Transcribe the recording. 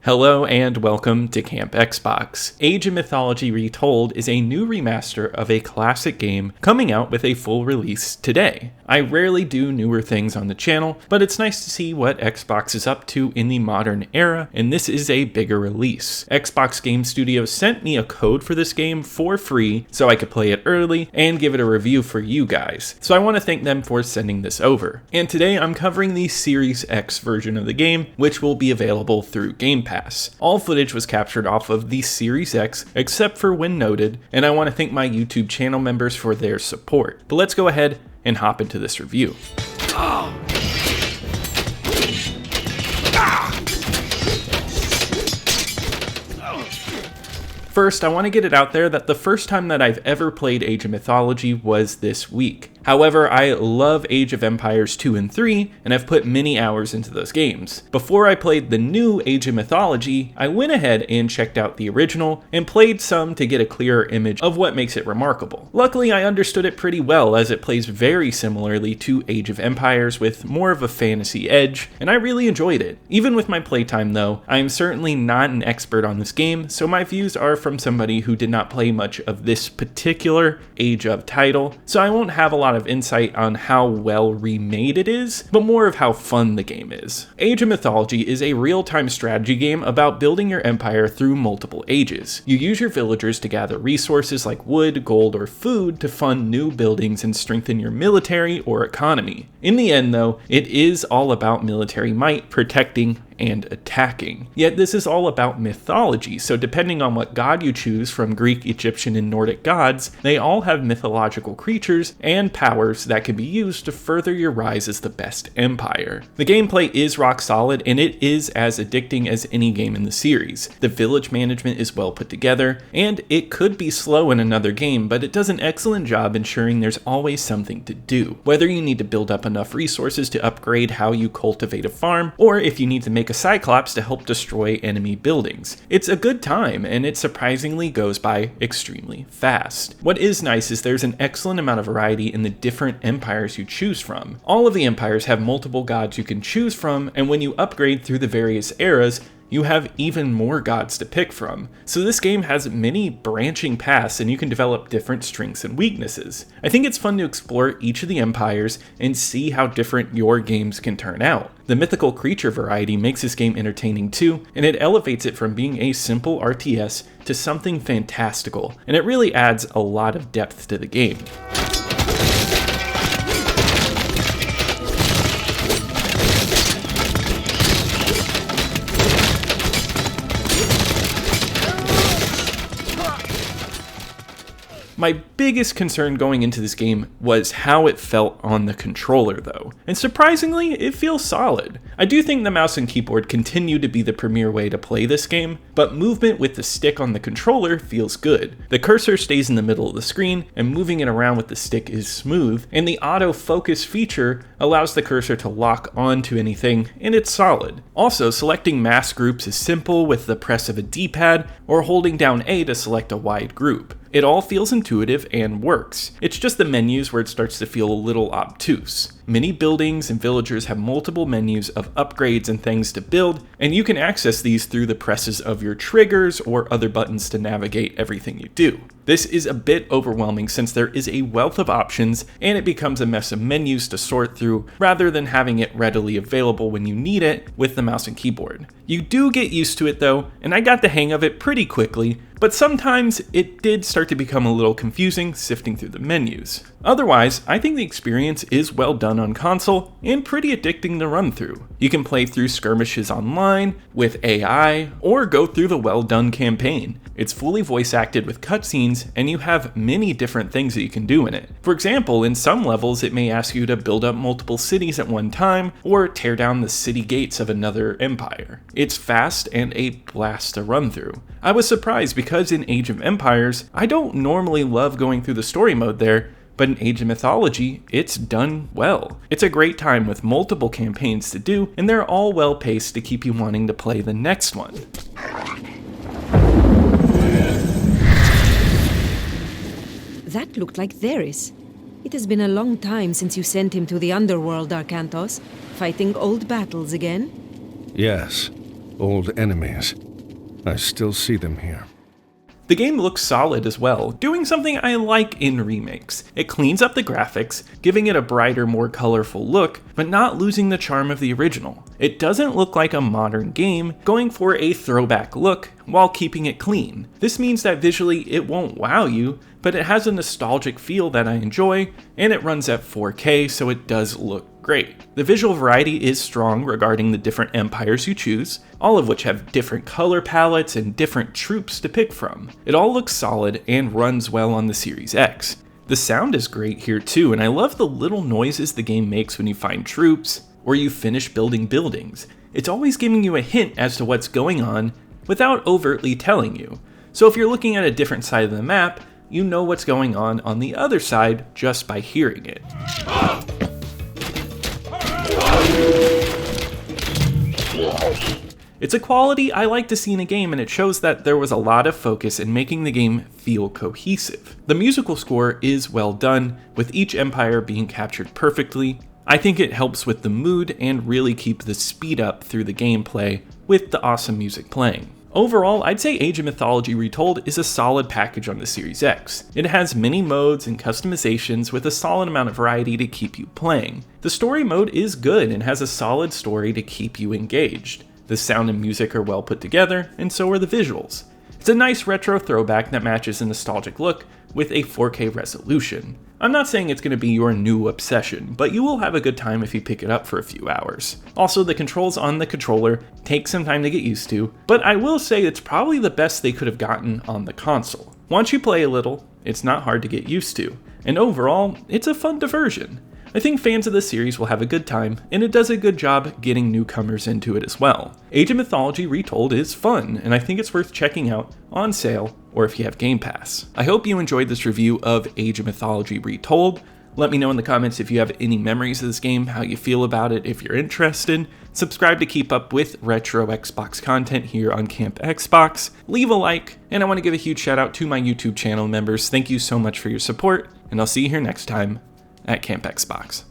Hello and welcome to Camp Xbox. Age of Mythology Retold is a new remaster of a classic game coming out with a full release today. I rarely do newer things on the channel, but it's nice to see what Xbox is up to in the modern era, and this is a bigger release. Xbox Game Studios sent me a code for this game for free so I could play it early and give it a review for you guys. So I want to thank them for sending this over. And today I'm covering the Series X version of the game, which will be available through Game Pass. All footage was captured off of the Series X, except for when noted, and I want to thank my YouTube channel members for their support. But let's go ahead and hop into this review. First, I want to get it out there that the first time that I've ever played Age of Mythology was this week. However, I love Age of Empires 2 and 3, and I've put many hours into those games. Before I played the new Age of Mythology, I went ahead and checked out the original, and played some to get a clearer image of what makes it remarkable. Luckily, I understood it pretty well, as it plays very similarly to Age of Empires with more of a fantasy edge, and I really enjoyed it. Even with my playtime though, I am certainly not an expert on this game, so my views are from somebody who did not play much of this particular Age of title, so I won't have a lot of insight on how well remade it is, but more of how fun the game is. Age of Mythology is a real-time strategy game about building your empire through multiple ages. You use your villagers to gather resources like wood, gold, or food to fund new buildings and strengthen your military or economy. In the end though, it is all about military might, protecting, and attacking. Yet this is all about mythology, so depending on what god you choose from Greek, Egyptian, and Nordic gods, they all have mythological creatures and powers that can be used to further your rise as the best empire. The gameplay is rock solid, and it is as addicting as any game in the series. The village management is well put together, and it could be slow in another game, but it does an excellent job ensuring there's always something to do. Whether you need to build up enough resources to upgrade how you cultivate a farm, or if you need to make a cyclops to help destroy enemy buildings. It's a good time, and it surprisingly goes by extremely fast. What is nice is there's an excellent amount of variety in the different empires you choose from. All of the empires have multiple gods you can choose from, and when you upgrade through the various eras, you have even more gods to pick from. So this game has many branching paths, and you can develop different strengths and weaknesses. I think it's fun to explore each of the empires and see how different your games can turn out. The mythical creature variety makes this game entertaining too, and it elevates it from being a simple RTS to something fantastical, and it really adds a lot of depth to the game. My biggest concern going into this game was how it felt on the controller though, and surprisingly, it feels solid. I do think the mouse and keyboard continue to be the premier way to play this game, but movement with the stick on the controller feels good. The cursor stays in the middle of the screen, and moving it around with the stick is smooth, and the auto-focus feature allows the cursor to lock onto anything, and it's solid. Also, selecting mass groups is simple with the press of a D-pad, or holding down A to select a wide group. It all feels intuitive and works. It's just the menus where it starts to feel a little obtuse. Many buildings and villagers have multiple menus of upgrades and things to build, and you can access these through the presses of your triggers or other buttons to navigate everything you do. This is a bit overwhelming since there is a wealth of options, and it becomes a mess of menus to sort through rather than having it readily available when you need it with the mouse and keyboard. You do get used to it though, and I got the hang of it pretty quickly, but sometimes it did start to become a little confusing sifting through the menus. Otherwise, I think the experience is well done on console and pretty addicting to run through. You can play through skirmishes online with AI or go through the well done campaign. It's fully voice acted with cutscenes, and you have many different things that you can do in it. For example, in some levels it may ask you to build up multiple cities at one time or tear down the city gates of another empire. It's fast and a blast to run through. I was surprised because in Age of Empires, I don't normally love going through the story mode there, but in Age of Mythology, it's done well. It's a great time with multiple campaigns to do, and they're all well paced to keep you wanting to play the next one. That looked like Theris. It has been a long time since you sent him to the underworld, Arcantos, fighting old battles again. Yes. Old enemies. I still see them here. The game looks solid as well, doing something I like in remakes. It cleans up the graphics, giving it a brighter, more colorful look, but not losing the charm of the original. It doesn't look like a modern game, going for a throwback look while keeping it clean. This means that visually it won't wow you, but it has a nostalgic feel that I enjoy, and it runs at 4K, so it does look great. The visual variety is strong regarding the different empires you choose, all of which have different color palettes and different troops to pick from. It all looks solid and runs well on the Series X. The sound is great here too, and I love the little noises the game makes when you find troops, or you finish building buildings. It's always giving you a hint as to what's going on without overtly telling you. So if you're looking at a different side of the map, you know what's going on the other side just by hearing it. It's a quality I like to see in a game, and it shows that there was a lot of focus in making the game feel cohesive. The musical score is well done, with each empire being captured perfectly. I think it helps with the mood and really keep the speed up through the gameplay with the awesome music playing. Overall, I'd say Age of Mythology Retold is a solid package on the Series X. It has many modes and customizations with a solid amount of variety to keep you playing. The story mode is good and has a solid story to keep you engaged. The sound and music are well put together, and so are the visuals. It's a nice retro throwback that matches a nostalgic look with a 4K resolution. I'm not saying it's going to be your new obsession, but you will have a good time if you pick it up for a few hours. Also, the controls on the controller take some time to get used to, but I will say it's probably the best they could have gotten on the console. Once you play a little, it's not hard to get used to, and overall, it's a fun diversion. I think fans of the series will have a good time, and it does a good job getting newcomers into it as well. Age of Mythology Retold is fun, and I think it's worth checking out on sale or if you have Game Pass. I hope you enjoyed this review of Age of Mythology Retold. Let me know in the comments if you have any memories of this game, how you feel about it, if you're interested. Subscribe to keep up with retro Xbox content here on Camp Xbox. Leave a like, and I want to give a huge shout out to my YouTube channel members. Thank you so much for your support, and I'll see you here next time at Camp Xbox.